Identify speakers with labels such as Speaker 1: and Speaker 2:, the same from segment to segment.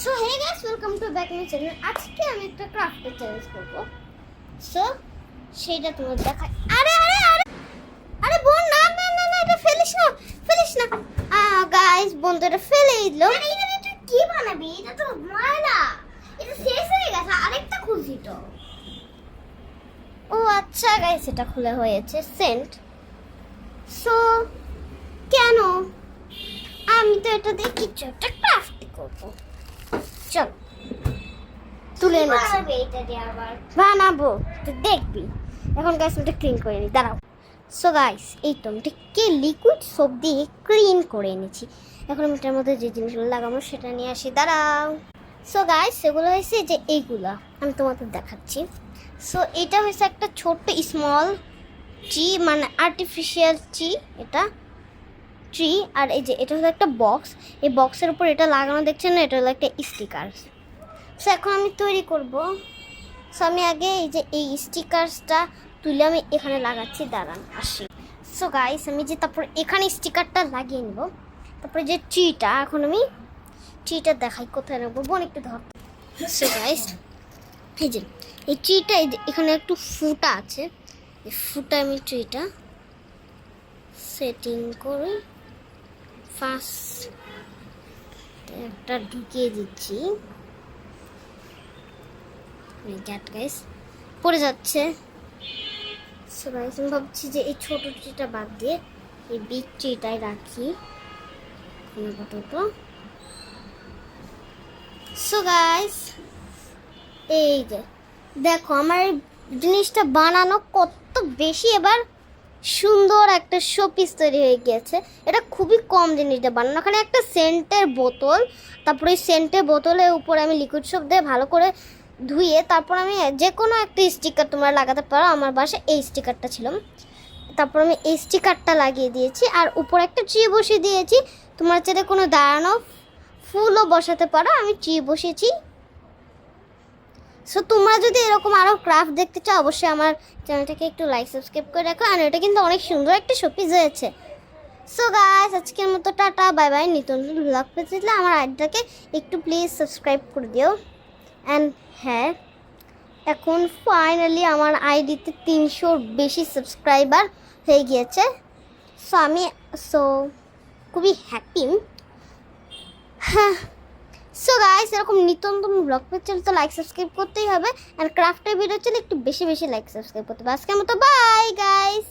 Speaker 1: So hey guys, welcome to back my channel. আজকে আমি একটা ক্রাফটের চ্যালেঞ্জ করব। সো সেটা তোমার দেখাই। আরে আরে আরে আরে বোন, না না না না, এটা ফেলিস না, ফেলিস না। গাইস, বোন তো এটা ফেলেই দিল।
Speaker 2: আরে এটা তুই কি বানাবি? এটা তো ময়লা, এটা শেষ হয়ে গেছে, আরেকটা খুলছি তো।
Speaker 1: ও আচ্ছা গাইস, এটা খুলে হয়েছে সেন্ট। সো কেন আমি তো এটা দিয়ে কিছু একটা ক্রাফট করব। চল তুলে নিচ্ছি,
Speaker 2: বানাবে এটা দিয়ে আবার।
Speaker 1: বানাবো তো দেখবি। এখন গাইস আমি এটা ক্লিন করে নিই, দাঁড়াও। সো গাইস, এই তো আমি এটাকে লিকুইড সোপ দিয়ে ক্লিন করে এনেছি। এখন আমি এটার মধ্যে যে জিনিসগুলো লাগাবো সেটা নিয়ে আসি, দাঁড়াও। সো গাইস, সেগুলো হয়েছে যে এইগুলা আমি তোমাদের দেখাচ্ছি। সো এটা হয়েছে একটা ছোট্ট স্মল ট্রি, মানে আর্টিফিশিয়াল ট্রি, এটা ট্রি। আর এই যে এটা হলো একটা বক্স, এই বক্সের উপর এটা লাগানো দেখছেন না, এটা হলো একটা স্টিকার। সো এখন আমি তৈরি করব। সো আমি আগে এই যে এই স্টিকারসটা তুলে আমি এখানে লাগাচ্ছি, দাঁড়ান আসি। সো গাইস, আমি যে তারপর এখানে স্টিকারটা লাগিয়ে নেব। তারপরে যে ট্রিটা, এখন আমি ট্রিটা দেখাই কোথায় রাখবো, বোন একটু ধর। সো গাইস, এই যে এই ট্রিটা, এই যে এখানে একটু ফুটা আছে, এই ফুটা আমি ট্রিটা সেটিং করি। ফার্স্ট একটা ঢুকিয়ে দিচ্ছি, গাইস পড়ে যাচ্ছে। সো গাইস, আমি ভাবছি যে এই ছোট ট্রিটা বাদ দিয়ে এই বিগ ট্রিটাই রাখি আপাতত। সো গাইস, এই যে দেখো আমার জিনিসটা বানানো কত বেশি এবার সুন্দর একটা শোপিস তৈরি হয়ে গিয়েছে। এটা খুবই কম জিনিসটা বানানো। ওখানে একটা সেন্টের বোতল, তারপরে এই সেন্টের বোতলের উপরে আমি লিকুইড সোপ দিয়ে ভালো করে ধুয়ে তারপর আমি যে কোনো একটা স্টিকার তোমরা লাগাতে পারো। আমার বাসায় এই স্টিকারটা ছিল, তারপর আমি এই স্টিকারটা লাগিয়ে দিয়েছি আর উপরে একটা ট্রি বসিয়ে দিয়েছি। তোমরা চাইলে কোনো দাঁড়ানো ফুলও বসাতে পারো, আমি ট্রি বসিয়েছি। সো তোমরা যদি এরকম আরও ক্রাফট দেখতে চাও, অবশ্যই আমার চ্যানেলটাকে একটু লাইক সাবস্ক্রাইব করে রাখো। আর এটা কিন্তু অনেক সুন্দর একটা শোপিস হয়েছে। সো গাইস, আজকের মতো টাটা, বাই বাই। নতুন নতুন ব্লগ পেতে চাইলে আমার আইডিটাকে একটু প্লিজ সাবস্ক্রাইব করে দিও। অ্যান্ড হ্যাঁ, এখন ফাইনালি আমার আইডিতে 300 বেশি সাবস্ক্রাইবার হয়ে গিয়েছে। সো আমি খুবই হ্যাপি। হ্যাঁ, সো গাইস, এরকম নিত্য নতুন ব্লগ পেতে চাইলে তো লাইক সাবস্ক্রাইব করতেই হবে। আর ক্রাফটের ভিডিও চাইলে একটু বেশি বেশি লাইক সাবস্ক্রাইব করতে হবে। আজকের মতো বাই গাইস।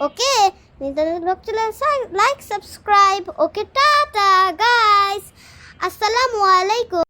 Speaker 1: ওকে, নিত্য নতুন ব্লগ চাইলে লাইক সাবস্ক্রাইব। ওকে, টাটা গাইস, আসসালামু আলাইকুম।